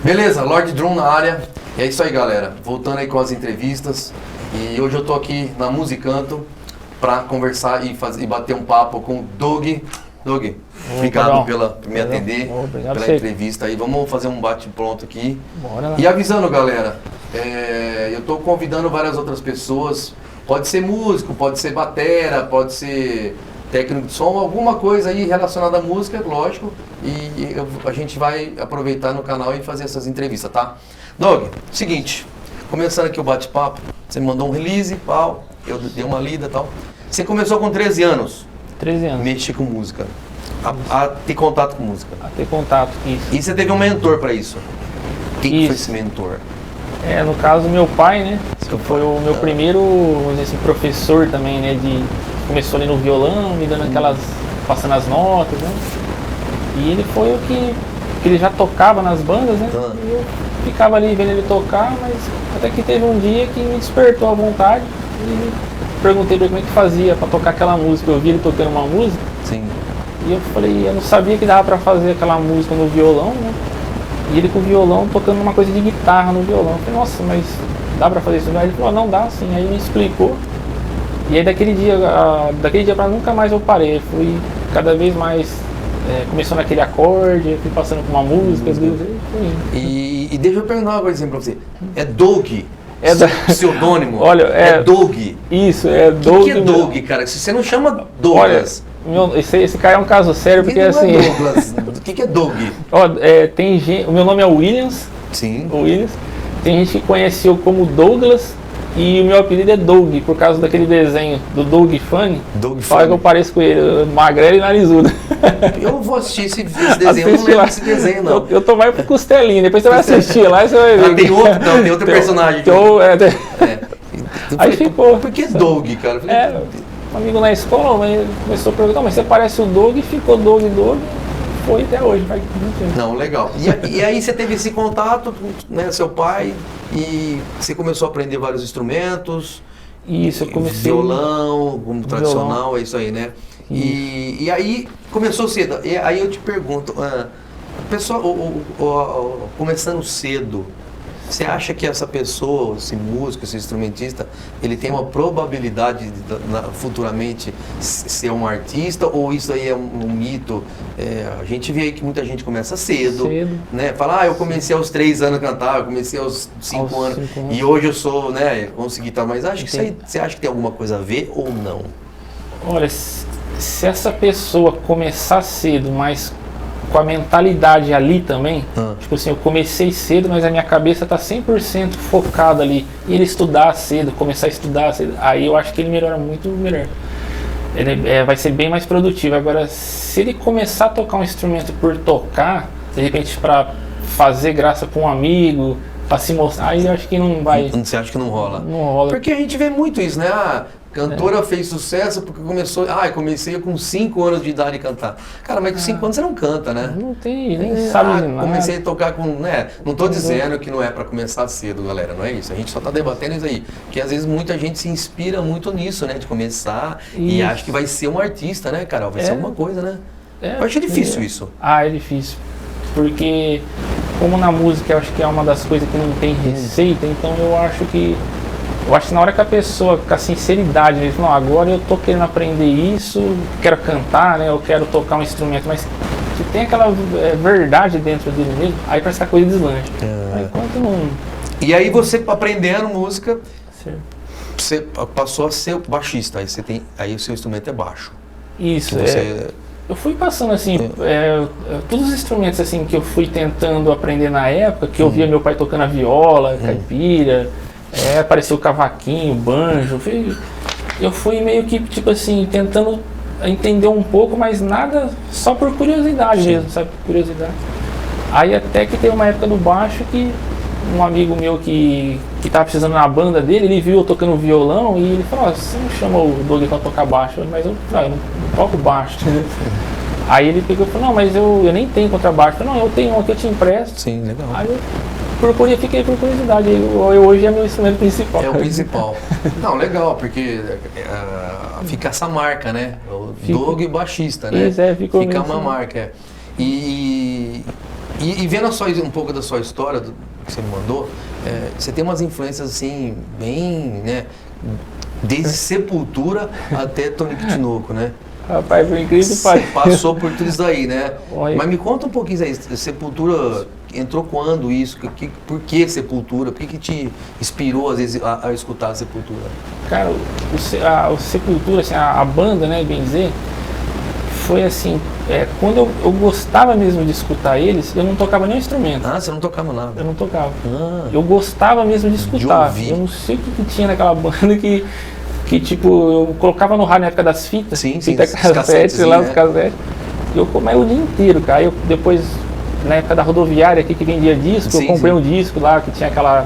Beleza, Lord Drum na área. É isso aí, galera. Voltando aí com as entrevistas. E hoje eu tô aqui na Musicanto para conversar e bater um papo com o Doug. Doug, obrigado por me atender, pela entrevista aí. Vamos fazer um bate-pronto aqui. Bora lá. E avisando, galera, eu tô convidando várias outras pessoas. Pode ser músico, pode ser batera, pode ser técnico de som, alguma coisa aí relacionada à música, lógico. E a gente vai aproveitar no canal e fazer essas entrevistas, tá? Doug, seguinte, começando aqui o bate-papo, você me mandou um release, pau, eu dei uma lida e tal. Você começou com 13 anos. 13 anos. Mexer com música. A ter contato com música. A ter contato, isso. E você teve um mentor para isso? Quem foi esse mentor? No caso, meu pai, né? Que foi o meu primeiro, vamos dizer assim, professor também, né? Começou ali no violão, me dando aquelas, passando as notas, né? E ele foi o que ele já tocava nas bandas, né? E eu ficava ali vendo ele tocar, mas até que teve um dia que me despertou a vontade e perguntei pra ele como é que fazia para tocar aquela música. Eu vi ele tocando uma música. Sim. E eu falei, eu não sabia que dava para fazer aquela música no violão, né? E ele com o violão tocando uma coisa de guitarra no violão. Eu falei, nossa, mas dá pra fazer isso? Aí ele falou, não, dá sim. Aí me explicou. E aí daquele dia pra nunca mais eu parei. Fui cada vez mais, começou naquele acorde, fui passando por uma música, às vezes. E deixa eu perguntar uma coisa assim pra você. É Doug? Pseudônimo? Olha, é Doug. Isso, é Doug. O que é Doug, cara? Se você não chama Douglas. Olha, esse cara é um caso sério, porque assim. É Douglas. O que é Doug? Tem gente. O meu nome é Williams. Sim. Williams. Tem gente que conhece eu como Douglas e o meu apelido é Doug, por causa daquele desenho do Doug Funny. Fala que eu pareço com ele, magrelo e narizudo. Eu vou assistir esse desenho, eu não lembro desse desenho, não. Eu tô mais pro Costelinho, depois você vai assistir lá e você vai ver. Tem outro personagem. Aí ficou. Por que Doug, cara? Um amigo na escola começou a perguntar, mas você parece o Doug, e ficou Doug. Foi até hoje, vai muito tempo. Não, legal. E aí você teve esse contato com, né, seu pai e você começou a aprender vários instrumentos. Isso, eu comecei... Violão, como tradicional, é isso aí, né? E aí começou cedo. E aí eu te pergunto, começando cedo, você acha que essa pessoa, esse músico, esse instrumentista, ele tem uma probabilidade de futuramente ser um artista, ou isso aí é um mito? A gente vê aí que muita gente começa cedo. Né? Fala, eu comecei aos 3 anos a cantar, eu comecei aos 5 anos, e hoje eu sou, né, consegui estar. Mas acho que isso aí, você acha que tem alguma coisa a ver ou não? Olha, se essa pessoa começar cedo, mas com a mentalidade ali também, tipo assim, eu comecei cedo, mas a minha cabeça tá 100% focada ali, e ele estudar cedo, começar a estudar cedo, aí eu acho que ele melhora muito melhor. Ele vai ser bem mais produtivo. Agora, se ele começar a tocar um instrumento por tocar, de repente para fazer graça para um amigo, para se mostrar, aí eu acho que não vai. Você acha que não rola? Não rola. Porque a gente vê muito isso, né? Cantora fez sucesso porque começou. Eu comecei com 5 anos de idade a cantar. Cara, mas com 5 anos você não canta, né? Não tem, nem sabe de nada. Comecei a tocar com. Né? Não tô dizendo que não é para começar cedo, galera, não é isso. A gente só tá debatendo isso aí. Porque às vezes muita gente se inspira muito nisso, né? De começar e acha que vai ser um artista, né, Carol? Vai ser alguma coisa, né? Eu acho difícil isso. É difícil. Porque, como na música eu acho que é uma das coisas que não tem receita, então eu acho que na hora que a pessoa, com a sinceridade, ele fala, agora eu tô querendo aprender isso, quero cantar, né, eu quero tocar um instrumento, mas que tem aquela verdade dentro dele mesmo, aí parece que a coisa deslancha. Enquanto não... E aí você aprendendo música, certo, você passou a ser baixista, aí o seu instrumento é baixo. Isso, eu fui passando assim, todos os instrumentos assim que eu fui tentando aprender na época, que eu via meu pai tocando a viola, caipira, apareceu o cavaquinho, banjo, eu fui meio que, tipo assim, tentando entender um pouco, mas nada, só por curiosidade mesmo, sabe, por curiosidade. Aí até que teve uma época no baixo que um amigo meu que tava precisando na banda dele, ele viu eu tocando violão e ele falou, você não chama o Doug pra tocar baixo? Mas eu não toco baixo. Aí ele pegou e falou, não, mas eu nem tenho contrabaixo. Eu falei, não, eu tenho um aqui, eu te empresto. Sim, legal. Aí eu fiquei por curiosidade, hoje é meu instrumento principal. É o principal. Não, legal, porque fica essa marca, né? O Doug baixista, né? Isso, fica uma marca. E E vendo um pouco da sua história, que você me mandou, você tem umas influências assim, bem, né? Desde Sepultura até Tonico Tinoco, né? Rapaz, foi incrível, Você pai. passou por tudo isso daí, né? Olha. Mas me conta um pouquinho aí, Sepultura entrou quando isso? Por que Sepultura? Por que te inspirou às vezes a escutar a Sepultura? Cara, o Sepultura, assim, a banda, né, bem dizer, foi assim, quando eu gostava mesmo de escutar eles, eu não tocava nenhum instrumento. Ah, você não tocava nada. Eu não tocava. Ah. Eu gostava mesmo de escutar. ouvir. Eu não sei o que tinha naquela banda que tipo, eu colocava no rádio na época das fitas, Sim, fita os cassete, cassetes, sei lá, né? os cassetes. Mas o dia inteiro, cara. Eu depois, na época da rodoviária aqui que vendia disco, Sim, eu comprei sim. um disco lá que tinha aquela.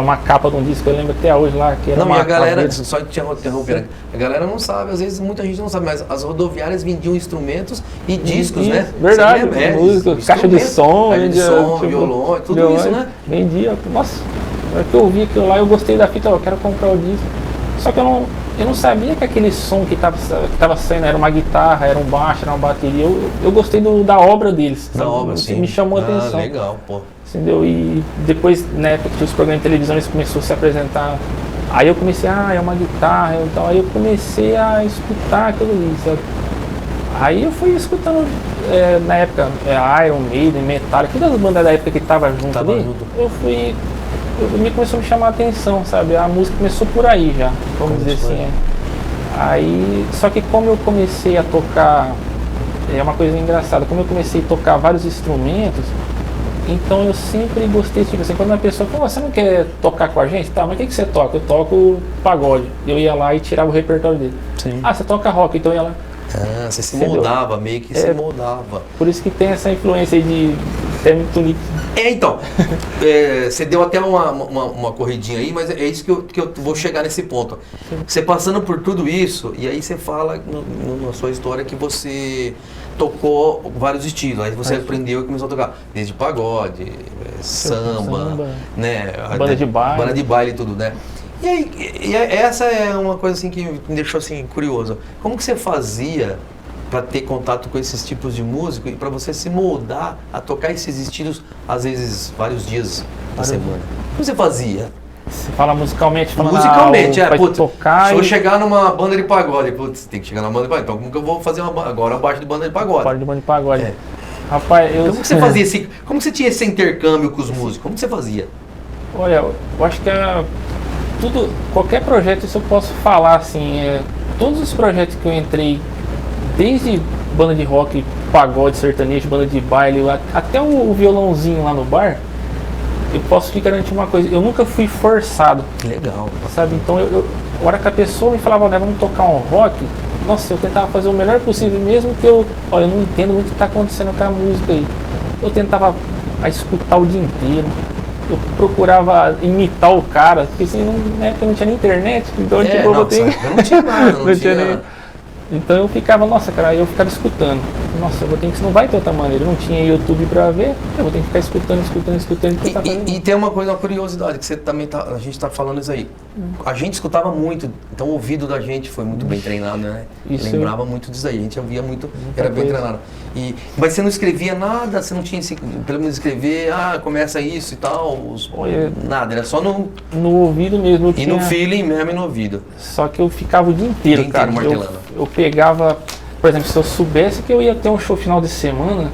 Uma capa de um disco, eu lembro até hoje lá, que era Não, uma e a galera, caveira. só te interrompendo, a galera não sabe, às vezes muita gente não sabe, mas as rodoviárias vendiam instrumentos e discos, Isso, né? verdade, Você lembra? música, caixa de som, caixa de vendia, som, tipo, violão, tudo violão, isso, né? Vendia, nossa, na hora que eu ouvi aquilo lá, eu gostei da fita, eu quero comprar o disco. Só que eu não sabia que aquele som que tava saindo era uma guitarra, era um baixo, era uma bateria. Eu gostei da obra deles. Da sabe? obra, sim. Me chamou a atenção. Legal, pô. Entendeu? E depois, na época que os programas de televisão eles começaram a se apresentar, aí eu comecei, é uma guitarra e tal, aí eu comecei a escutar aquilo ali, sabe? Aí eu fui escutando, na época, Iron Maiden, Metallica, todas as bandas da época que tava junto ali, me começou a me chamar a atenção, sabe? A música começou por aí já, vamos dizer assim. Aí, só que como eu comecei a tocar, é uma coisa engraçada, como eu comecei a tocar vários instrumentos, então eu sempre gostei, tipo assim, quando uma pessoa fala, você não quer tocar com a gente? Tá, mas o que você toca? Eu toco pagode. Eu ia lá e tirava o repertório dele. Sim. Ah, você toca rock, então eu ia lá. Ah, você se moldava, meio que se moldava. Por isso que tem essa influência aí de até muito líquido. Então, você deu até uma corridinha aí, mas é isso que eu vou chegar nesse ponto. Você passando por tudo isso, e aí você fala na sua história que você tocou vários estilos, aí você aprendeu e começou a tocar desde pagode, samba, né? Banda de baile. Banda de baile e tudo, né? E aí, essa é uma coisa assim que me deixou assim curioso. Como que você fazia para ter contato com esses tipos de música e para você se moldar a tocar esses estilos, às vezes, vários dias da semana? Como você fazia? Você fala musicalmente, falando Musicalmente, putz, tocar se eu chegar numa banda de pagode, putz, tem que chegar numa banda de pagode, então como que eu vou fazer agora abaixo de banda de pagode? Pode de banda de pagode. É. Rapaz, Como que você fazia como que você tinha esse intercâmbio com os músicos? Como que você fazia? Olha, eu acho que qualquer projeto, isso eu posso falar assim, todos os projetos que eu entrei, desde banda de rock, pagode, sertanejo, banda de baile, até o violãozinho lá no bar, eu posso te garantir uma coisa, eu nunca fui forçado. Legal. Sabe, então a hora que a pessoa me falava, né, vamos tocar um rock, nossa, eu tentava fazer o melhor possível, mesmo que eu não entendo muito o que está acontecendo com a música aí. Eu tentava escutar o dia inteiro. Eu procurava imitar o cara, porque assim, na época não tinha nem internet, então tipo, eu não tinha nada, não tinha nem. Então eu ficava, nossa, cara, eu ficava escutando. Nossa, eu vou ter que, não vai ter outra maneira, eu não tinha YouTube pra ver, eu vou ter que ficar escutando e tem uma curiosidade, que você também a gente tá falando isso aí. A gente escutava muito, então o ouvido da gente foi muito bem treinado, né? Lembrava muito disso aí, a gente ouvia muito, era bem treinado. Mas você não escrevia nada, você não tinha pelo menos escrever, começa isso e tal, nada, era só no ouvido mesmo. E no feeling mesmo e no ouvido. Só que eu ficava o dia inteiro, cara. Eu pegava, por exemplo, se eu soubesse que eu ia ter um show final de semana,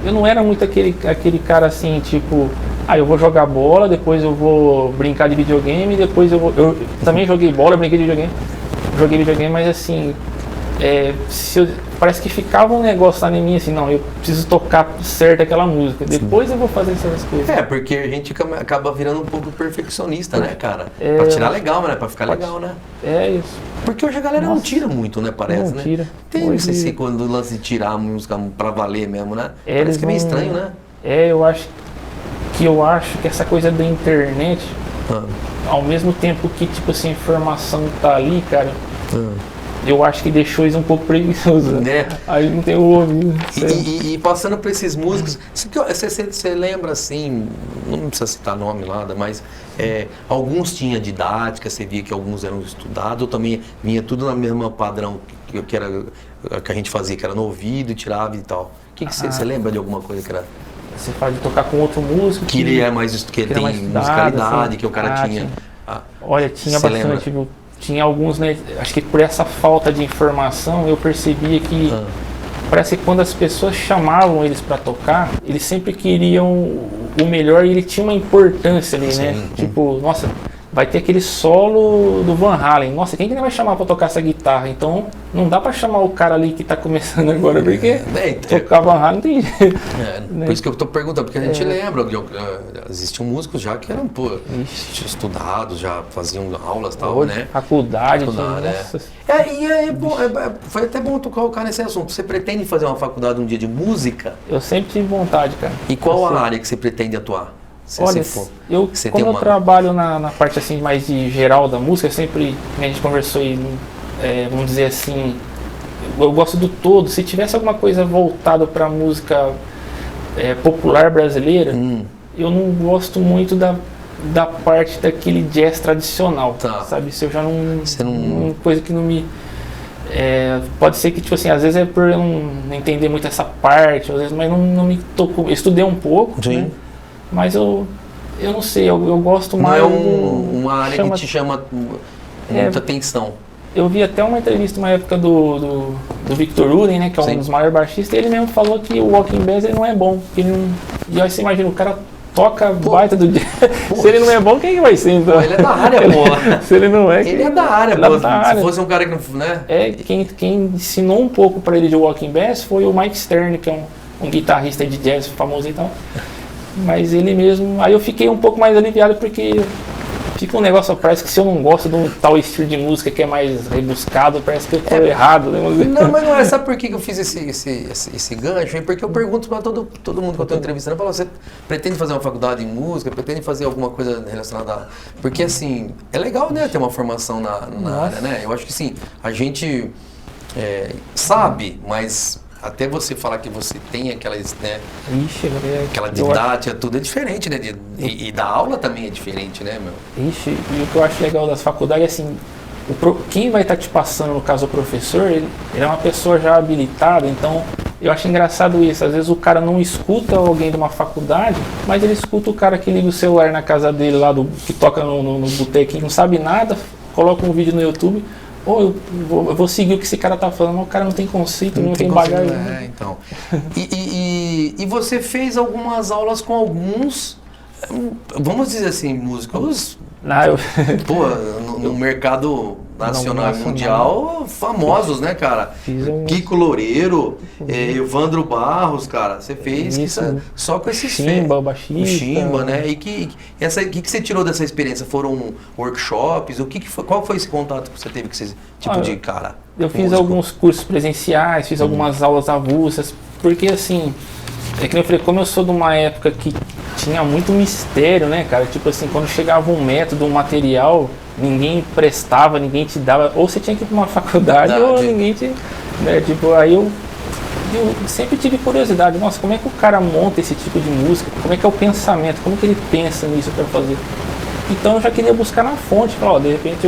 eu não era muito aquele cara assim, tipo, eu vou jogar bola, depois eu vou brincar de videogame, depois eu também joguei bola, brinquei de videogame, mas assim, parece que ficava um negócio lá em mim assim, não, eu preciso tocar certo aquela música, depois eu vou fazer essas coisas. Porque a gente acaba virando um pouco perfeccionista, né, cara? Pra tirar legal, né? Pra ficar legal, né? É isso. Porque hoje a galera não tira muito, né? Parece, não tira. Né? Tem, não sei se quando o lance de tirar a música pra valer mesmo, né? Parece que é meio estranho, né? Eu acho que essa coisa da internet, ao mesmo tempo que, tipo assim, a informação tá ali, cara, eu acho que deixou isso um pouco preguiçoso, né? Aí não tem o ouvido. E passando por esses músicos, você lembra assim, não precisa citar nome nada, mas alguns tinham didática, você via que alguns eram estudados, ou também vinha tudo na mesma padrão que a gente fazia, que era no ouvido, tirava e tal. Você lembra de alguma coisa que era... Você fala de tocar com outro músico. Que ele é mais... Que ele tem musicalidade, assim, que o cara tinha... Olha, tinha bastante, viu? Tinha alguns, né? Acho que por essa falta de informação, eu percebia que... Parece que quando as pessoas chamavam eles para tocar, eles sempre queriam o melhor e ele tinha uma importância ali, né? Tipo, nossa... Vai ter aquele solo do Van Halen. Nossa, quem que ele vai chamar pra tocar essa guitarra? Então, não dá pra chamar o cara ali que tá começando agora, porque tocar Van Halen não tem jeito. Né? Por isso que eu tô perguntando, porque a gente lembra, existiam músicos já que eram, estudados, já faziam aulas e tal, né? Faculdade, nossa. Foi até bom tocar nesse assunto. Você pretende fazer uma faculdade um dia de música? Eu sempre tive vontade, cara. E qual a área que você pretende atuar? Olha, eu trabalho na parte assim mais de geral da música, sempre, a gente conversou aí, vamos dizer assim, eu gosto do todo. Se tivesse alguma coisa voltada para música popular brasileira, eu não gosto muito da parte daquele jazz tradicional, sabe? Se eu já não coisa que não me... pode ser que, tipo assim, às vezes é por eu não entender muito essa parte, às vezes, mas não me tocou. Eu estudei um pouco, né? Mas eu não sei, eu gosto mais... Não é uma área que te chama muita atenção. Eu vi até uma entrevista uma época do Victor Uden, né, que é um dos maiores baixistas, e ele mesmo falou que o walking bass ele não é bom. E aí você imagina, o cara toca baita do jazz. Se ele não é bom, quem vai ser então? Ele é da área, pô. Se ele não é... Ele é da área, pô. Se fosse um cara que não... Né? Quem ensinou um pouco pra ele de walking bass foi o Mike Stern, que é um guitarrista de jazz famoso e tal. Mas ele mesmo... Aí eu fiquei um pouco mais aliviado porque fica um negócio, parece que se eu não gosto de um tal estilo de música que é mais rebuscado, parece que eu tô errado, né? Não, mas não é. Sabe por que eu fiz esse gancho? Porque eu pergunto para todo mundo que eu estou entrevistando, eu falo, você pretende fazer uma faculdade em música? Pretende fazer alguma coisa relacionada a... Porque assim, é legal, né, ter uma formação na área, né? Eu acho que sim, a gente sabe, mas... Até você falar que você tem aquelas, né? Aquela didática, tudo é diferente, né? E da aula também é diferente, né, meu? Ixi, e o que eu acho legal das faculdades é assim, quem vai estar te passando, no caso o professor, ele é uma pessoa já habilitada, então eu acho engraçado isso. Às vezes o cara não escuta alguém de uma faculdade, mas ele escuta o cara que liga o celular na casa dele lá, que toca no boteco, não sabe nada, coloca um vídeo no YouTube. Eu vou seguir o que esse cara tá falando, mas o cara não tem conceito, não tem bagagem. Então. E você fez algumas aulas com alguns, vamos dizer assim, músicos no mercado nacional e mundial famosos, né, cara? Kiko Loureiro, Evandro Barros, cara, você fez só com esses Chimba, baixista. O Chimba, né? E que você tirou dessa experiência? Foram workshops? Qual foi esse contato que você teve com esse tipo de cara? Eu fiz alguns cursos presenciais, fiz algumas aulas avulsas, porque assim, é que eu falei, como eu sou de uma época que tinha muito mistério, né, cara? Tipo assim, quando chegava um método, um material, ninguém prestava, ninguém te dava, ou você tinha que ir para uma faculdade, ou ninguém te... Né, tipo, aí eu sempre tive curiosidade, nossa, como é que o cara monta esse tipo de música? Como é que é o pensamento? Como que ele pensa nisso para fazer? Então eu já queria buscar na fonte, falar, de repente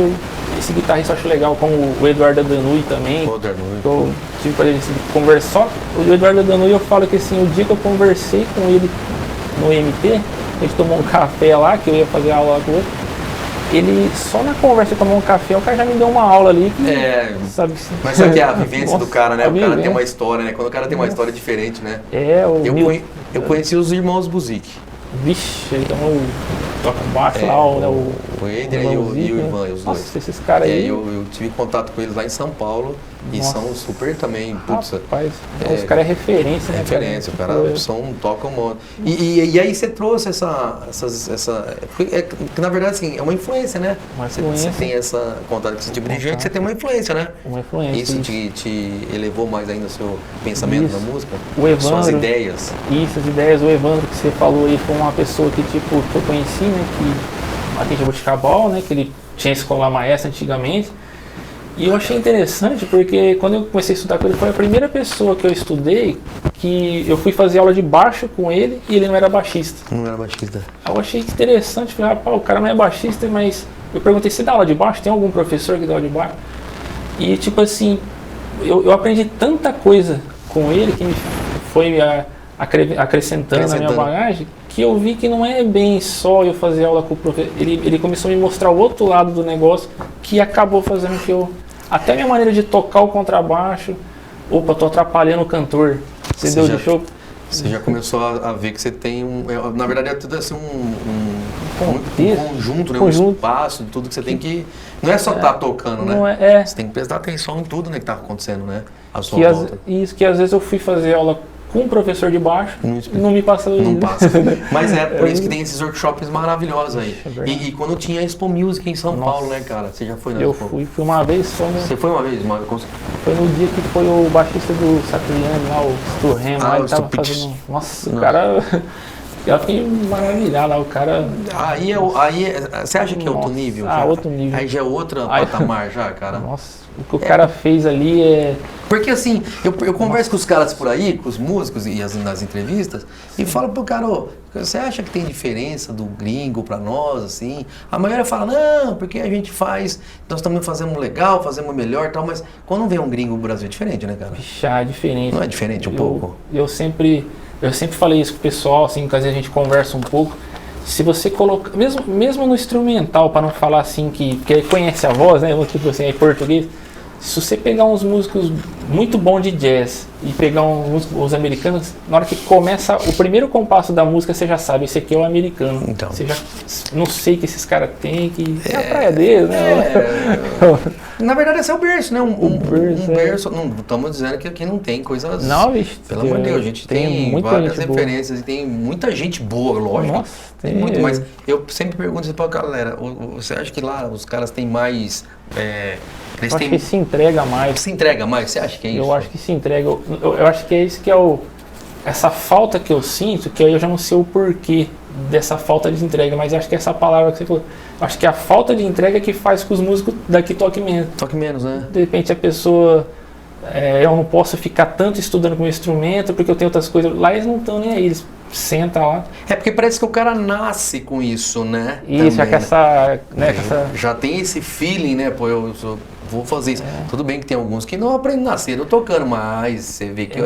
esse guitarrista eu acho legal, como o Eduardo Adanui também. Eu tive para ele conversar. O Eduardo Adanui, eu falo que assim, o dia que eu conversei com ele no MT, a gente tomou um café lá, que eu ia fazer aula lá com ele. Ele, só na conversa, tomou um café, o cara já me deu uma aula ali. Sabe, mas só que é a vivência do cara, né? O cara tem uma história, né? Quando o cara tem uma história diferente, né? Eu conheci os irmãos Buzik. Vixe, ele toca baixo lá, o Eder e o Ivan, os dois. Nossa, esses caras aí. Eu tive contato com eles lá em São Paulo e são super também, putz. Rapaz, os caras é referência, né? Referência, o cara tocam muito. E aí você trouxe que na verdade assim, é uma influência, né? Você tem essa contato com esse tipo de gente, você tem uma influência, né? Uma influência. Isso te elevou mais ainda o seu pensamento na música? O Evandro, suas ideias. Isso, as ideias. O Evandro que você falou aí foi uma pessoa que tipo, eu conheci, né? Que aqui em Jaboticabal, né? Que ele tinha escola maestra antigamente. E eu achei interessante porque quando eu comecei a estudar com ele, foi a primeira pessoa que eu estudei que eu fui fazer aula de baixo com ele e ele não era baixista. Não era baixista. Eu achei interessante, falei, rapaz, o cara não é baixista, mas eu perguntei, você dá aula de baixo? Tem algum professor que dá aula de baixo? E tipo assim, eu aprendi tanta coisa com ele que foi acrescentando na minha bagagem, que eu vi que não é bem só eu fazer aula com o professor. Ele começou a me mostrar o outro lado do negócio, que acabou fazendo que eu... Até minha maneira de tocar o contrabaixo, opa, tô atrapalhando o cantor. Entendeu? Você já começou a ver que você tem na verdade é tudo assim um conjunto, né? Um espaço, tudo que você tem que... Não é só estar tocando, né? Você tem que prestar atenção em tudo, né, que tá acontecendo, né? A sua volta. Isso que às vezes eu fui fazer aula com um professor de baixo, não me passa isso. Não passa. Mas é por isso que tem esses workshops maravilhosos aí. E quando tinha a Expo Music em São Paulo, né, cara? Você já foi na Expo? Eu fui uma vez só. Né? Você foi uma vez? Foi no dia que foi o baixista do Satriani lá, o Sturham, lá, ele tava fazendo... Nossa, o cara... Eu fiquei maravilhado lá, o cara... Aí você acha que é outro nível? Outro nível. Aí já é outro patamar já, cara. Nossa, o que o cara fez ali é... Porque assim, eu converso com os caras por aí, com os músicos e nas entrevistas, e falo pro cara, você acha que tem diferença do gringo pra nós, assim? A maioria fala, não, porque a gente nós também fazemos legal, fazemos melhor e tal, mas quando vem um gringo, o Brasil é diferente, né, cara? Já é diferente. Não é diferente um pouco? Eu sempre falei isso com o pessoal, assim, que às vezes a gente conversa um pouco. Se você colocar, mesmo no instrumental, para não falar assim que conhece a voz, né, tipo assim, em português, se você pegar uns músicos muito bons de jazz e pegar os americanos, na hora que começa o primeiro compasso da música, você já sabe, esse aqui é o americano. Então. Você já não sei que esses caras têm, que é a praia deles, né? Na verdade, esse é o berço, né? Um berço. Não estamos dizendo que aqui não tem coisas. Não, bicho. Pelo amor de Deus, a gente tem várias referências e tem muita gente boa, lógico. Nossa, tem muito, mas eu sempre pergunto isso pra galera. Você acha que lá os caras têm mais. Eu acho que se entrega mais. Se entrega mais? Você acha que é isso? Eu acho que se entrega. Eu acho que é isso que é essa falta que eu sinto, que eu já não sei o porquê dessa falta de entrega, mas acho que essa palavra que você falou, acho que a falta de entrega é que faz com que os músicos daqui toquem menos. Toque menos, né? De repente a pessoa, eu não posso ficar tanto estudando com o instrumento porque eu tenho outras coisas. Lá eles não estão nem aí, eles sentam lá. É porque parece que o cara nasce com isso, né? Isso, já que já tem esse feeling, né? Pô, eu vou fazer isso. Tudo bem que tem alguns que não aprendem nasceram tocando, mas você vê que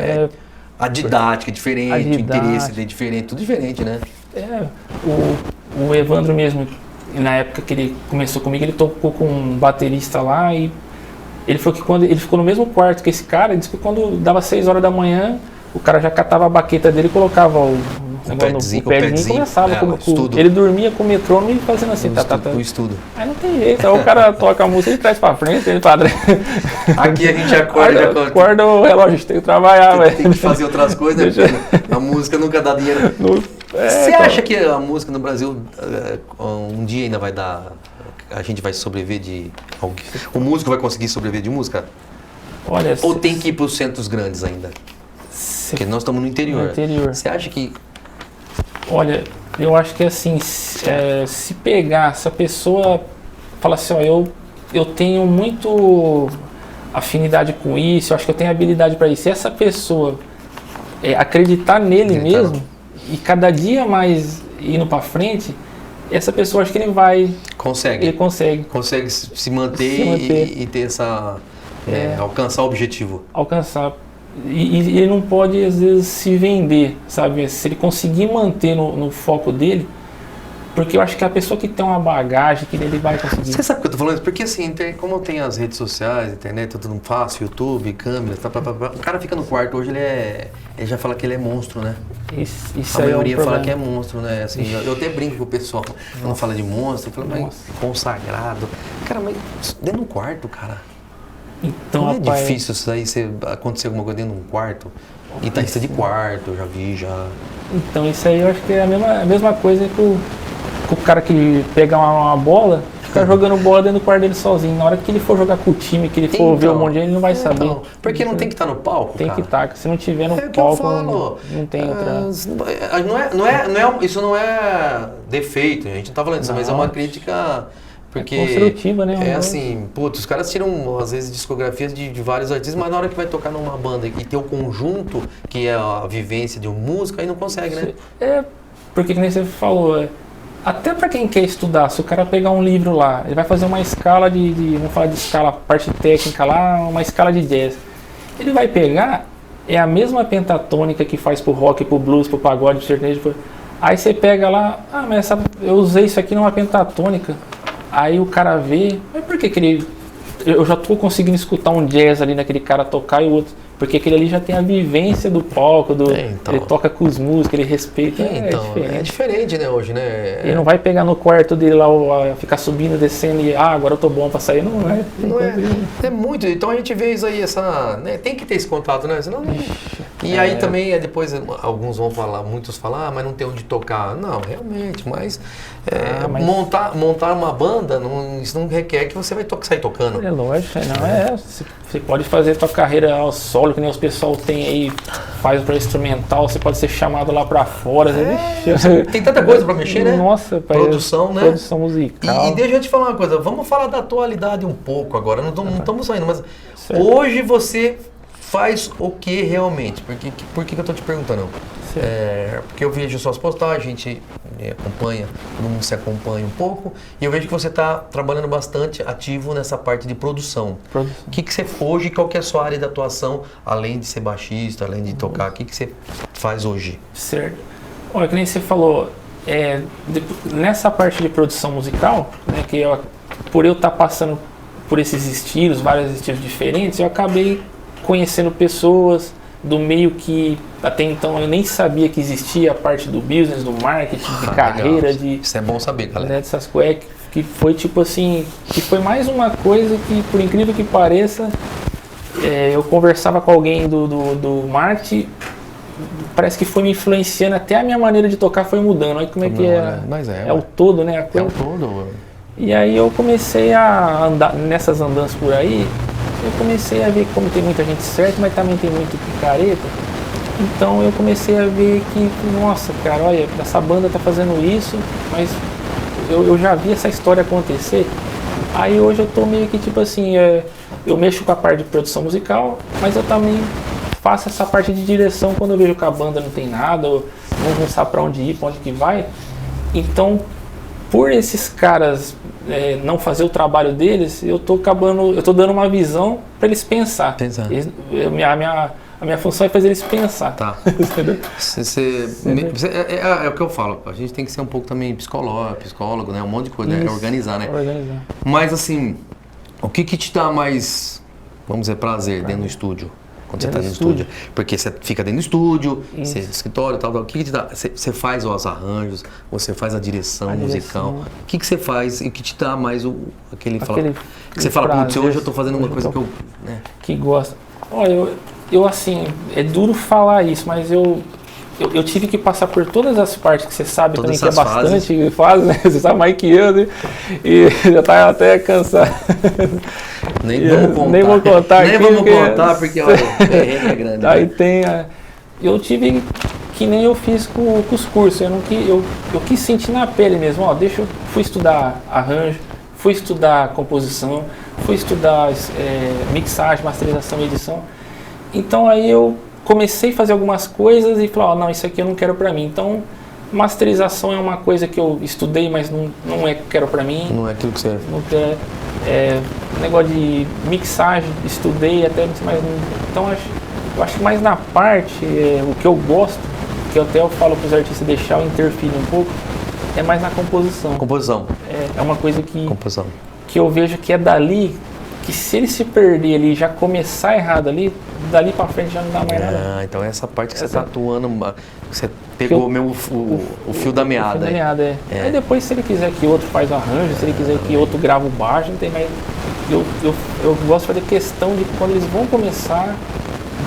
a didática é diferente, o interesse é diferente, tudo diferente, né? O Evandro mesmo, na época que ele começou comigo, ele tocou com um baterista lá e ele falou que quando ele ficou no mesmo quarto que esse cara, ele disse que quando dava 6 horas da manhã, o cara já catava a baqueta dele e colocava o pedzinho e começava ele dormia com o metrônomo e fazendo assim, o estudo. Aí não tem jeito, aí o cara toca a música, ele traz pra frente, ele padre. Aqui a gente acorda. Acorda o relógio, tem que trabalhar, velho. Tem que fazer outras coisas, né? A música nunca dá dinheiro. Você acha que a música no Brasil um dia ainda vai dar... A gente vai sobreviver de... O músico vai conseguir sobreviver de música? Olha, ou tem que ir para os centros grandes ainda? Porque nós estamos no interior. Você acha que... Olha, eu acho que assim, se pegar, se a pessoa fala assim, eu tenho muito afinidade com isso, eu acho que eu tenho habilidade para isso. Se essa pessoa acreditar nele mesmo e cada dia mais indo para frente, essa pessoa, acho que ele vai... Ele consegue. Consegue se manter e ter essa... alcançar o objetivo. Alcançar. E ele não pode, às vezes, se vender, sabe? Se ele conseguir manter no foco dele, porque eu acho que a pessoa que tem uma bagagem, que ele vai conseguir. Você sabe o que eu tô falando isso? Porque assim, como tem as redes sociais, internet, tudo fácil, YouTube, câmera, o cara fica no quarto, hoje ele já fala que ele é monstro, né? Isso a maioria fala que é monstro, né? Assim, eu até brinco com o pessoal, quando fala de monstro, eu falo, mas consagrado. Cara, mas dentro do quarto, cara. Então, não é difícil isso aí, acontecer alguma coisa dentro de um quarto? Guitarrista de quarto, eu já vi, já... Então, isso aí eu acho que é a mesma coisa que o cara que pega uma bola, fica jogando bola dentro do quarto dele sozinho. Na hora que ele for jogar com o time, que ele for ver um monte de gente, ele não vai saber. Porque não tem que estar no palco, Tem cara. que estar, se não tiver no palco, não tem outra... Isso não é defeito, a gente não tá falando disso, mas é uma crítica... Porque construtiva, né? Assim, os caras tiram, às vezes, discografias de vários artistas, mas na hora que vai tocar numa banda e ter o conjunto, que é a vivência de um músico, aí não consegue, né? Porque que nem você falou, até pra quem quer estudar, se o cara pegar um livro lá, ele vai fazer uma escala vamos falar de escala, parte técnica lá, uma escala de jazz. Ele vai pegar, é a mesma pentatônica que faz pro rock, pro blues, pro pagode, pro sertanejo. Aí você pega lá, mas eu usei isso aqui numa pentatônica. Aí o cara vê, mas por que eu já tô conseguindo escutar um jazz ali naquele cara tocar e o outro... Porque aquele ali já tem a vivência do palco, então. Ele toca com os músicos, ele respeita. É diferente, né, hoje, né? Ele não vai pegar no quarto dele lá, ficar subindo, descendo e agora eu tô bom pra sair. Não é. Não é muito. Então a gente vê isso aí, né, tem que ter esse contato, né? Senão, e aí também, depois, alguns vão falar, muitos falam, mas não tem onde tocar. Não, realmente, mas montar uma banda, isso não requer que você vai sair tocando. É lógico, não você pode fazer tua carreira ao solo, que nem os pessoal tem aí, faz para instrumental, você pode ser chamado lá para fora. Tem tanta coisa para mexer, né? Nossa, produção, né? Produção musical. E deixa eu te falar uma coisa, vamos falar da atualidade um pouco agora, não estamos saindo, mas hoje você faz o que realmente? Por que eu estou te perguntando? Porque eu vejo suas postagens, a gente acompanha, todo mundo se acompanha um pouco, e eu vejo que você está trabalhando bastante ativo nessa parte de produção. Hoje, qual que é a sua área de atuação, além de ser baixista, além de tocar, o que você faz hoje? Certo. Olha, que nem você falou, nessa parte de produção musical, né, por eu estar passando por esses estilos, vários estilos diferentes, eu acabei conhecendo pessoas do meio que até então eu nem sabia que existia a parte do business, do marketing, de carreira, isso é bom saber, galera. Né, dessas coisas, que foi tipo assim, que foi mais uma coisa que, por incrível que pareça, eu conversava com alguém do marketing, parece que foi me influenciando, até a minha maneira de tocar foi mudando. Olha como é que é o todo, né? A coisa. É o todo. E aí eu comecei a andar nessas andanças por aí. Eu comecei a ver que como tem muita gente certa, mas também tem muito picareta. Então eu comecei a ver que, nossa, cara, olha, essa banda tá fazendo isso, mas eu já vi essa história acontecer. Aí hoje eu tô meio que tipo assim, eu mexo com a parte de produção musical, mas eu também faço essa parte de direção quando eu vejo que a banda não tem nada, ou não sabe pra onde ir, pra onde que vai. Então, por esses caras não fazer o trabalho deles, eu tô dando uma visão para eles pensar. A minha função é fazer eles pensar. Tá. É o que eu falo, a gente tem que ser um pouco também psicólogo, né? Um monte de coisa, né? Organizar, né? Organizar. Mas assim, o que te dá mais, vamos dizer, prazer dentro do estúdio? Quando você está dentro do estúdio. Porque você fica dentro do estúdio, você é do escritório e tal. O que te dá? Você faz os arranjos, você faz a direção musical. O que você faz e o que te dá mais aquele que você fala, putz, hoje eu estou fazendo uma coisa que eu... Né? Que gosta. Olha, eu assim, é duro falar isso, mas eu tive que passar por todas as partes que você sabe todas também, que é bastante fases, né? Você sabe mais que eu, né? E já tá até cansado. Nem vamos contar. Nem vou contar. Nem vamos contar, porque olha, é grande. Aí tem eu tive que nem eu fiz com os cursos. Eu quis sentir na pele mesmo. Fui estudar arranjo, fui estudar composição, fui estudar mixagem, masterização e edição. Então aí eu comecei a fazer algumas coisas e falei, não, isso aqui eu não quero pra mim. Então, masterização é uma coisa que eu estudei, mas não é que eu quero pra mim. Não é aquilo que você... Não quero, negócio de mixagem, estudei até, mas não... Então, eu acho que mais na parte, o que eu gosto, que eu falo pros artistas deixar eu interferir um pouco, é mais na composição. Composição. É uma coisa que eu vejo que é dali, que se ele se perder ali, já começar errado ali, dali pra frente já não dá mais nada. Então essa parte que você tá atuando, você pegou mesmo o fio da meada. O fio da meada, Aí depois, se ele quiser que outro faz o arranjo, se ele quiser que outro grava o baixo, não tem mais... Eu gosto de fazer questão de quando eles vão começar,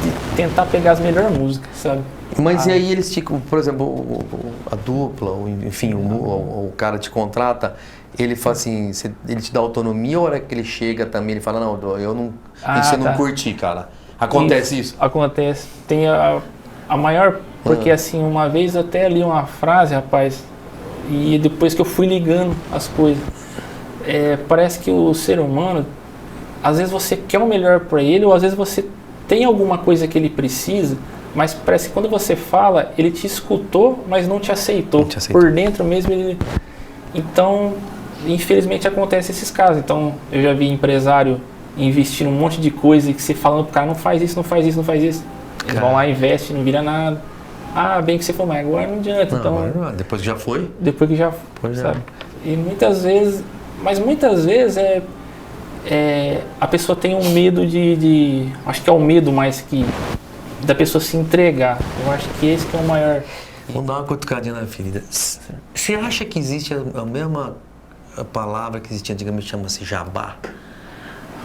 de tentar pegar as melhores músicas, sabe? Mas e aí eles por exemplo, a dupla, enfim, o cara te contrata, ele fala assim, ele te dá autonomia, ou a hora que ele chega também, ele fala, não, eu não, isso eu não curti, cara. Acontece isso? Acontece. Tem a maior, porque assim, uma vez eu até li uma frase, rapaz, e depois que eu fui ligando as coisas, parece que o ser humano, às vezes você quer o melhor para ele, ou às vezes você tem alguma coisa que ele precisa, mas parece que quando você fala, ele te escutou, mas não te aceitou. Por dentro mesmo ele... Então, infelizmente acontece esses casos. Então, eu já vi empresário investindo um monte de coisa e que você falando pro cara, não faz isso, não faz isso, não faz isso. Eles vão lá, investem, não vira nada. Ah, bem que você falou, mas agora não adianta. Não, então, agora, depois que já foi? Depois que já foi, sabe? E muitas vezes a pessoa tem um medo acho que é o medo mais que da pessoa se entregar. Eu acho que esse que é o maior. Vamos dar uma cutucadinha na ferida. Você acha que existe a mesma palavra que existia antigamente, chama-se jabá?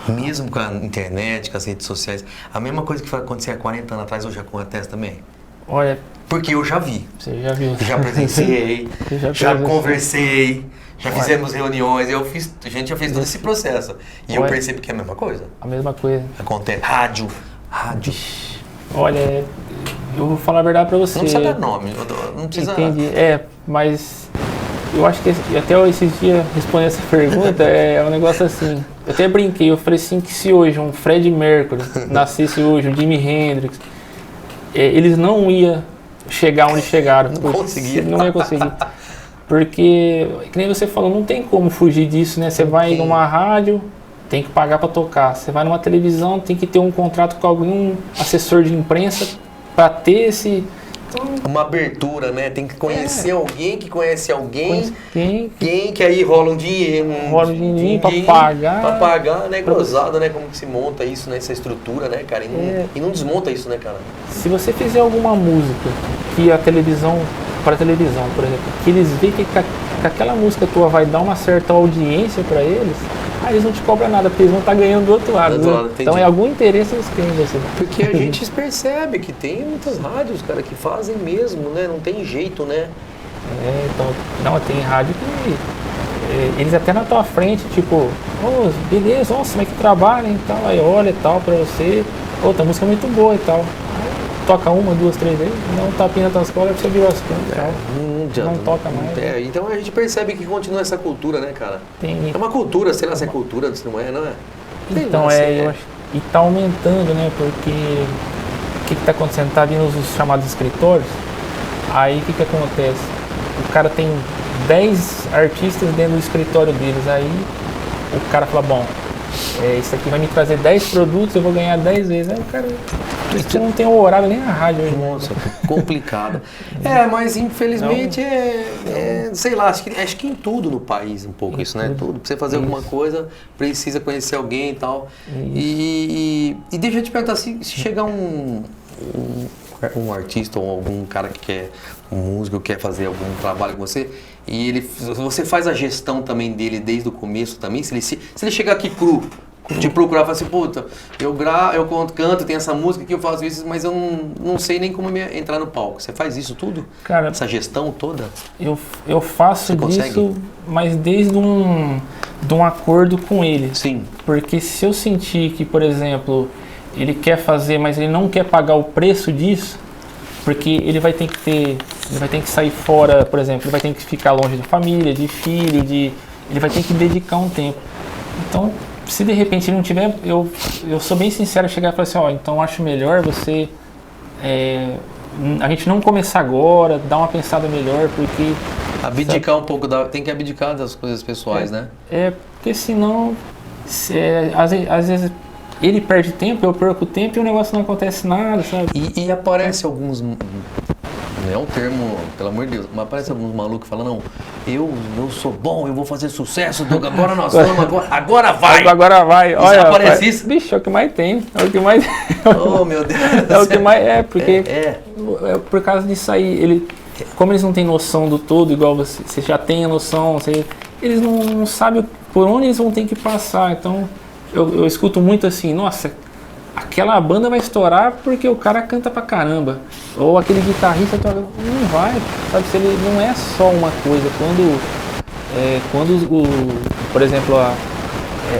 Mesmo com a internet, com as redes sociais, a mesma coisa que acontecia há 40 anos atrás, hoje acontece também? Olha, porque eu já vi. Você já viu? Já presenciei, já conversei, já fizemos reuniões, a gente já fez todo esse processo. E eu percebo que é a mesma coisa. A mesma coisa. Acontece. Rádio. Olha, eu vou falar a verdade pra você. Não precisa dar nome, não precisa... Entendi, mas eu acho que até esses dias respondendo essa pergunta é um negócio assim. Eu até brinquei, eu falei assim que se hoje um Freddie Mercury nascesse hoje, um Jimi Hendrix, eles não iam chegar onde chegaram. Não ia conseguir. Porque, que nem você falou, não tem como fugir disso, né? Você vai numa rádio, tem que pagar para tocar. Você vai numa televisão, tem que ter um contrato com algum assessor de imprensa para ter esse... Uma abertura, né? Tem que conhecer alguém que conhece alguém. Quem que aí rola um dinheiro. Rola um dinheiro para pagar. Para pagar, né? Gozado, né? Como que se monta isso, né? Essa estrutura, né, cara? E não desmonta isso, né, cara? Se você fizer alguma música que a televisão, para a televisão, por exemplo, que eles veem que aquela música tua vai dar uma certa audiência para eles, aí eles não te cobram nada, porque eles vão estar ganhando do outro lado. Então é algum interesse eles têm em você. Porque a gente percebe que tem muitas rádios, cara, que fazem mesmo, né? Não tem jeito, né? Então, não, tem rádio que eles até na tua frente, tipo, beleza, nossa, mas que trabalho e tal, aí olha e tal pra você, outra música é muito boa e tal. Toca uma, duas, três vezes, não tapinha nas costas, você virou as cantas, não toca mais. Então a gente percebe que continua essa cultura, né, cara? É uma cultura, sei lá se é cultura, se não é, não é? Então eu acho, e tá aumentando, né, porque o que tá acontecendo? Tá vindo os chamados escritórios, aí o que acontece? O cara tem 10 artistas dentro do escritório deles, aí o cara fala, bom, isso aqui vai me trazer 10 produtos, eu vou ganhar 10 vezes. Aí o cara não tem o horário nem a rádio hoje. Nossa, complicado. Mas infelizmente sei lá, acho que em tudo no país um pouco isso, né? Tudo. Pra você fazer alguma coisa, precisa conhecer alguém e tal. E deixa eu te perguntar, se chegar um artista ou algum cara que quer, um músico, quer fazer algum trabalho com você, e você faz a gestão também dele desde o começo também, se ele chegar aqui cru, te procurar e falar assim, puta, eu canto, tem essa música aqui, eu faço isso, mas eu não sei nem como entrar no palco. Você faz isso tudo? Cara, essa gestão toda? Eu faço isso, mas desde um acordo com ele. Sim. Porque se eu sentir que, por exemplo, ele quer fazer, mas ele não quer pagar o preço disso, porque ele vai ter que sair fora, por exemplo, ele vai ter que ficar longe de família, de filho, ele vai ter que dedicar um tempo. Então, se de repente ele não tiver, eu sou bem sincero, chegar e falar assim, então acho melhor você, a gente não começar agora, dar uma pensada melhor, porque... Abdicar um pouco, tem que abdicar das coisas pessoais, né? Porque senão, às vezes ele perde tempo, eu perco tempo e o negócio não acontece nada, sabe? E aparece alguns... Não é um termo, pelo amor de Deus, mas aparece alguns malucos falando, não, eu sou bom, eu vou fazer sucesso, agora nós vamos, agora vai! Agora vai, olha, aparece isso? Bicho, é o que mais tem, Oh, meu Deus! É o que mais, porque por causa disso aí, como eles não têm noção do todo, igual você já tem a noção, eles não sabem por onde eles vão ter que passar, então eu escuto muito assim, nossa, aquela banda vai estourar porque o cara canta pra caramba. Ou aquele guitarrista não vai, sabe? Se ele não é só uma coisa. Por exemplo,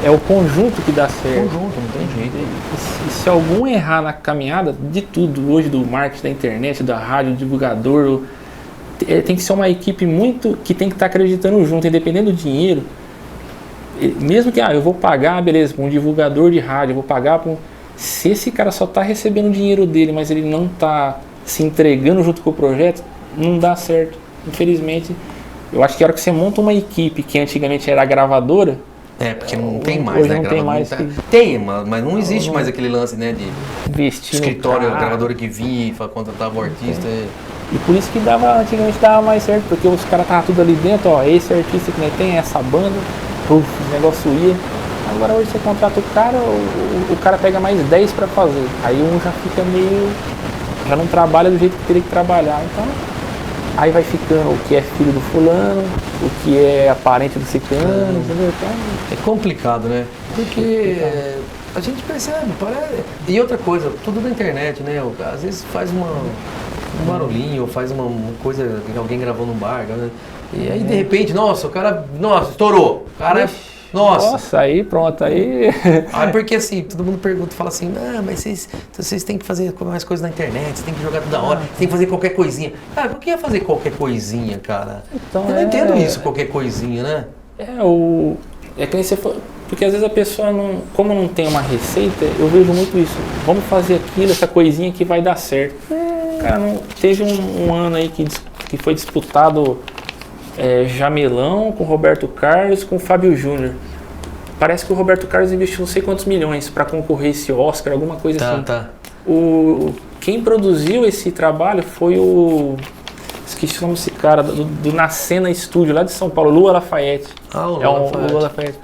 é o conjunto que dá certo. O conjunto, não tem jeito. E se algum errar na caminhada de tudo, hoje do marketing, da internet, da rádio, do divulgador, tem que ser uma equipe que tem que estar acreditando junto, independente do dinheiro. Mesmo que eu vou pagar, beleza, para um divulgador de rádio, eu vou pagar para se esse cara só está recebendo o dinheiro dele, mas ele não está se entregando junto com o projeto, não dá certo. Infelizmente, eu acho que a hora que você monta uma equipe que antigamente era gravadora, Porque não tem mais, hoje né? Não tem mais Tem, mas não existe mais aquele lance, né? De investir escritório, a gravadora que vinha e contratava o artista. E por isso que antigamente dava mais certo, porque os caras estavam tudo ali dentro, ó, esse artista que tem essa banda, o negócio ia. Agora hoje você contrata o cara, o cara pega mais 10 pra fazer. Aí um já fica meio. Já não trabalha do jeito que teria que trabalhar. Então, aí vai ficando o que é filho do fulano, o que é parente do ciclano, entendeu? Então, é complicado, né? Porque a gente percebe, parece. E outra coisa, tudo na internet, né? Às vezes faz um barulhinho, ou faz uma coisa que alguém gravou num bar, né? E aí de repente, nossa, o cara. Nossa, estourou. O cara. Nossa, aí pronto, aí. Porque assim, todo mundo pergunta, fala assim, mas vocês têm que fazer mais coisas na internet, vocês têm que jogar toda hora, tem que fazer qualquer coisinha. Cara, por que é fazer qualquer coisinha, cara? Então, eu não entendo isso, qualquer coisinha, né? É que nem você falou, porque às vezes a pessoa não, como não tem uma receita, eu vejo muito isso. Vamos fazer aquilo, essa coisinha que vai dar certo. Cara, teve um ano aí que foi disputado Jamelão com Roberto Carlos com Fábio Júnior. Parece que o Roberto Carlos investiu não sei quantos milhões para concorrer esse Oscar, alguma coisa assim. Tá. Quem produziu esse trabalho foi esqueci o nome desse cara, do Nascena Estúdio, lá de São Paulo, Lua Lafayette. O Lua Lafayette.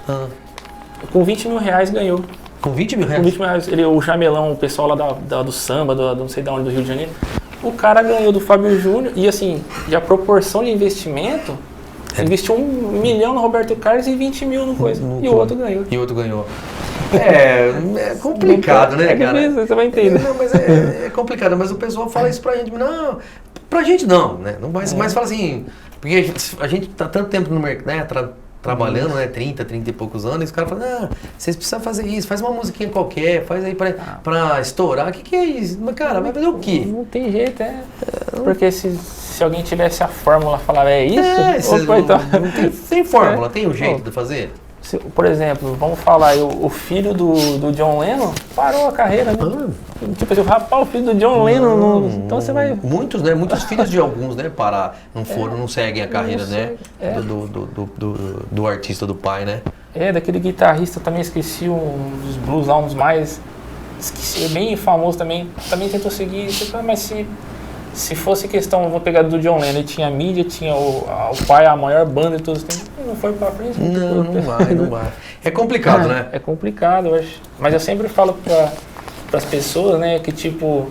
Com 20 mil reais ganhou. Com 20 mil reais? Com 20 mil reais. O Jamelão, o pessoal lá do samba, do não sei de onde, do Rio de Janeiro. O cara ganhou do Fábio Júnior e assim, a proporção de investimento, investiu 1 milhão no Roberto Carlos e 20 mil no coisa. E o outro ganhou. É complicado, né, cara? Você vai entender. Não, mas é complicado, mas o pessoal fala isso pra gente. Não, pra gente não, né? Mas fala assim, porque a gente tá tanto tempo no mercado, né? Trabalhando, né, 30 e poucos anos, e os caras falam, vocês precisam fazer isso, faz uma musiquinha qualquer, faz aí pra estourar, o que é isso? Mas, cara, vai fazer o quê? Não tem jeito, porque se alguém tivesse a fórmula, falar, isso? Não tem fórmula, tem um jeito de fazer? Por exemplo, vamos falar, o filho do John Lennon parou a carreira, né? Tipo assim, rapaz, o filho do John Lennon, então você vai... Muitos, né? Muitos filhos de alguns, né? Não seguem a carreira, né? Do artista do pai, né? Daquele guitarrista também, esqueci os blues albums mais... Esqueci, bem famoso também tentou seguir, mas se fosse questão, vou pegar do John Lennon, ele tinha a mídia, tinha o pai, a maior banda de todos os tempos, não foi pra frente. Não vai. É complicado, né? É complicado, eu acho. Mas eu sempre falo pras pessoas, né, que tipo,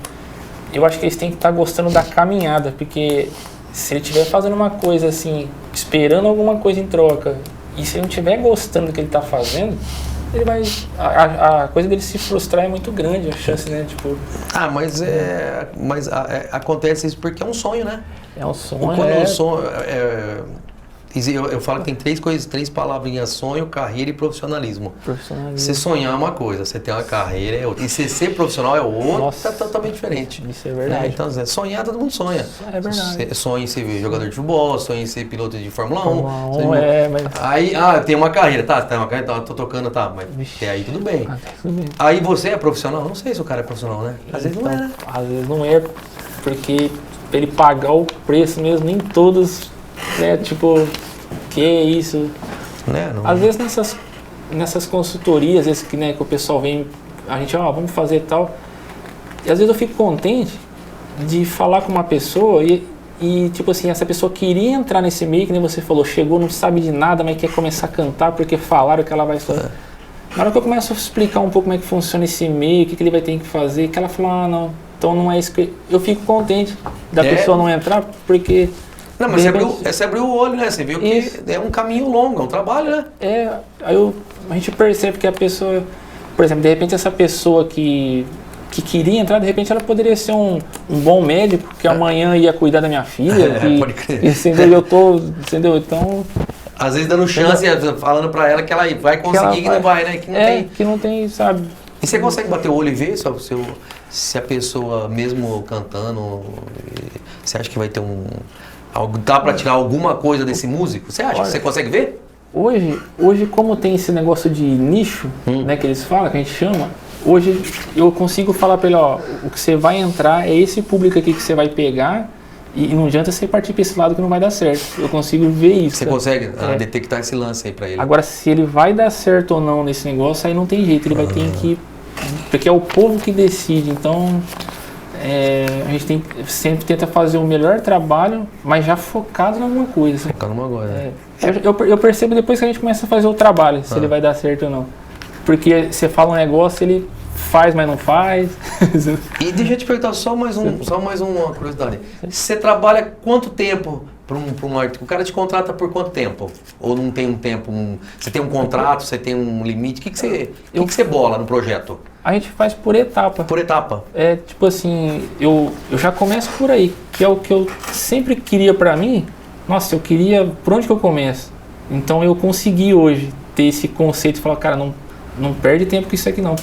eu acho que eles têm que estar gostando da caminhada, porque se ele estiver fazendo uma coisa assim, esperando alguma coisa em troca, e se ele não estiver gostando do que ele está fazendo, ele vai... A coisa dele se frustrar é muito grande, a chance, né? Tipo... Mas acontece isso porque é um sonho, né? É um sonho, Quando o sonho... Eu falo que tem três palavrinhas: sonho, carreira e profissionalismo. Você sonhar é uma coisa, você ter uma carreira é outra. E você ser profissional é outra, é totalmente diferente. Isso é verdade. Então, sonhar, todo mundo sonha. É verdade. Sonha em ser jogador de futebol, sonha em ser piloto de Fórmula 1. Mas... Aí, tem uma carreira, tem uma carreira, tô tocando, mas até aí tudo bem. Aí você é profissional? Não sei se o cara é profissional, né? Às vezes não é, né? Às vezes não é, porque pra ele pagar o preço mesmo, nem todos... tipo, que isso? Às vezes nessas consultorias, às vezes que o pessoal vem, a gente, vamos fazer tal. E às vezes eu fico contente de falar com uma pessoa e tipo assim, essa pessoa queria entrar nesse meio, que nem você falou, chegou, não sabe de nada, mas quer começar a cantar porque falaram que ela vai fazer. Na hora que eu começo a explicar um pouco como é que funciona esse meio, o que ele vai ter que fazer, que ela fala, não, então não é isso que... Eu fico contente da pessoa não entrar, porque... Não, mas você abriu o olho, né? Você viu que é um caminho longo, é um trabalho, né? Aí a gente percebe que a pessoa, por exemplo, de repente essa pessoa que queria entrar, de repente ela poderia ser um bom médico, que amanhã ia cuidar da minha filha. Pode crer. Entendeu? Então... Às vezes dando chance, falando pra ela que ela vai conseguir, que não vai, né? Que não tem, sabe? E você consegue bater o olho e ver se a pessoa, mesmo cantando, você acha que vai ter dá pra tirar alguma coisa desse músico? Você acha que você consegue ver? Hoje, como tem esse negócio de nicho, né, que eles falam, que a gente chama, hoje eu consigo falar pra ele, o que você vai entrar é esse público aqui que você vai pegar, E não adianta você partir para esse lado que não vai dar certo. Eu consigo ver isso. Você consegue detectar esse lance aí para ele. Agora, se ele vai dar certo ou não nesse negócio, aí não tem jeito. Ele vai ter que... Porque é o povo que decide. Então, a gente sempre tenta fazer o melhor trabalho, mas já focado em alguma coisa. Focado numa coisa. Eu percebo depois que a gente começa a fazer o trabalho, se ele vai dar certo ou não. Porque você fala um negócio, ele faz, mas não faz. E deixa eu te perguntar só mais uma curiosidade. Você trabalha quanto tempo para um artista? O cara te contrata por quanto tempo? Ou não tem um tempo? Você tem um contrato, você tem um limite? O que você bola no projeto? A gente faz por etapa. Por etapa? Tipo assim, eu já começo por aí, que é o que eu sempre queria pra mim. Nossa, eu queria, por onde que eu começo? Então eu consegui hoje ter esse conceito de falar, cara, não perde tempo com isso aqui não.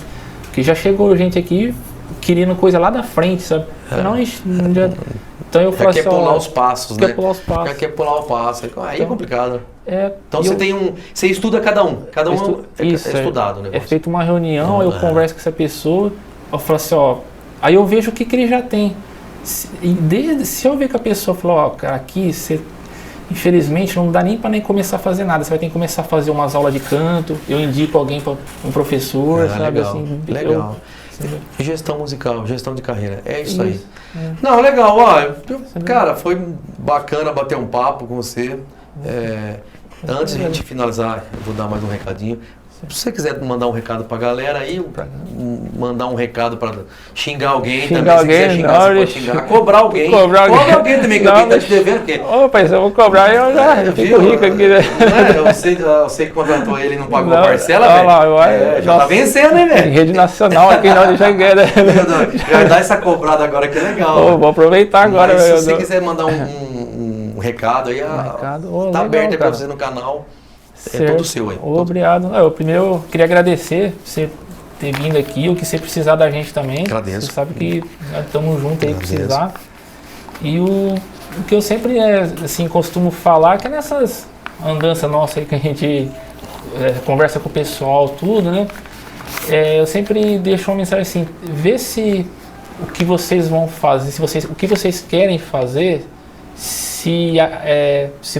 Porque já chegou gente aqui querendo coisa lá da frente, sabe? Então eu faço. Quer pular os passos, né? Quer pular os passos. Quer pular o passo. Aí então, é complicado. Então você estuda cada um. Cada um é estudado, né? É feita uma reunião, eu converso com essa pessoa, eu falo assim, aí eu vejo o que ele já tem. Se eu ver que a pessoa falou, cara, aqui você infelizmente não dá nem para começar a fazer nada, você vai ter que começar a fazer umas aulas de canto, eu indico alguém para um professor, sabe? Legal, assim, legal. Gestão musical, gestão de carreira, é isso aí. Não, legal, cara, foi bacana bater um papo com você. Antes de a gente finalizar, eu vou dar mais um recadinho. Se você quiser mandar um recado pra galera aí, mandar um recado pra xingar alguém também, se quiser xingar, você pode xingar. Cobrar alguém. Cobrar alguém também, que alguém tá te devendo. Porque... Pai, se eu vou cobrar, eu já fico rico aqui, né? Você que contratou ele e não pagou a parcela, velho. Já tá vencendo, né, velho? Rede nacional aqui, não, deixa aqui, né? Já dá essa cobrada agora que é legal. Vou aproveitar agora. Mas se você quiser mandar um recado aí, tá aberto aí pra você no canal. É todo seu aí. Obrigado. Eu primeiro queria agradecer você ter vindo aqui, o que você precisar da gente também. Agradeço. Você sabe que nós estamos juntos aí, precisar. E o que eu sempre assim, costumo falar, que é nessas andanças nossas aí que a gente conversa com o pessoal, tudo, né? Eu sempre deixo uma mensagem assim, vê se o que vocês vão fazer, o que vocês querem fazer, se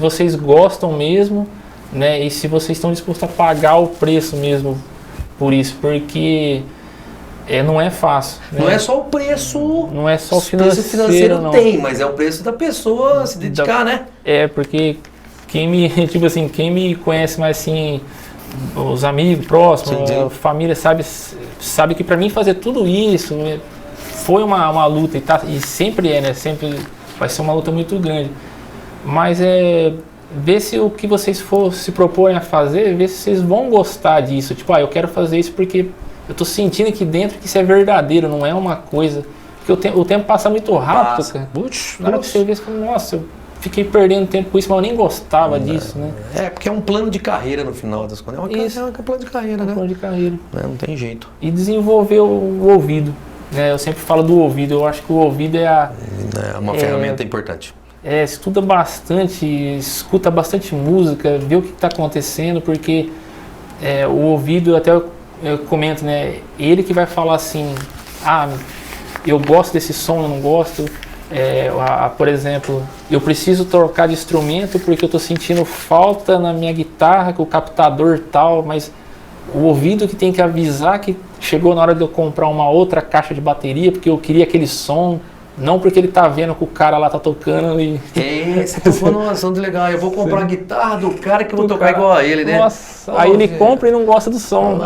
vocês gostam mesmo, né? E se vocês estão dispostos a pagar o preço mesmo por isso, porque não é fácil. Né? Não é só o preço. Não é só o financeiro não. Tem, mas é o preço da pessoa se dedicar, né? Porque quem me conhece mais assim, os amigos próximos, a família sabe que para mim fazer tudo isso foi uma luta e sempre né? Sempre vai ser uma luta muito grande. Mas ver se o que vocês se propõem a fazer, ver se vocês vão gostar disso. Tipo, eu quero fazer isso porque eu tô sentindo aqui dentro que isso é verdadeiro, não é uma coisa... Porque o tempo passa muito rápido, cara. Na hora que você vê, você fala, nossa, eu fiquei perdendo tempo com isso, mas eu nem gostava disso, né? Porque é um plano de carreira no final das contas. É um plano de carreira, né? Um plano de carreira. Não tem jeito. E desenvolver o ouvido. Né? Eu sempre falo do ouvido, eu acho que o ouvido é uma ferramenta importante. Estuda bastante, escuta bastante música, vê o que está acontecendo, porque o ouvido, até eu comento, né? Ele que vai falar assim, eu gosto desse som, eu não gosto. Por exemplo, eu preciso trocar de instrumento porque eu estou sentindo falta na minha guitarra, com o captador tal, mas o ouvido que tem que avisar que chegou na hora de eu comprar uma outra caixa de bateria, porque eu queria aquele som. Não porque ele tá vendo que o cara lá tá tocando e... você tocou num assunto legal. Eu vou comprar a guitarra do cara que eu vou tocar igual a ele, né? Nossa, aí ele compra e não gosta do som.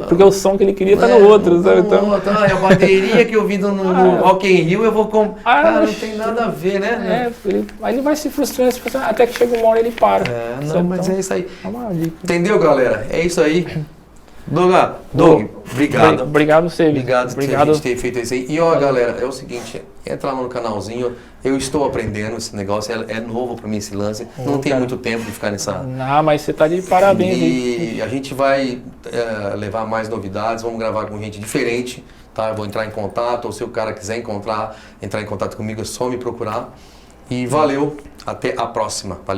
Porque o som que ele queria tá no outro, sabe? Então... a bateria que eu vi no Rock in Rio, eu vou comprar. Não tem nada a ver, né? Aí ele vai se frustrando, até que chega uma hora ele para. Mas é isso aí. É uma dica. Entendeu, galera? É isso aí. Doug, obrigado. Obrigado você. Obrigado por a gente ter feito isso aí. E galera, é o seguinte, entra lá no canalzinho, eu estou aprendendo esse negócio, é novo para mim esse lance, não tem muito tempo de ficar nessa... Não, mas você tá de parabéns. E a gente vai levar mais novidades, vamos gravar com gente diferente, tá? Eu vou entrar em contato, ou se o cara quiser entrar em contato comigo, é só me procurar. E valeu, até a próxima. Valeu.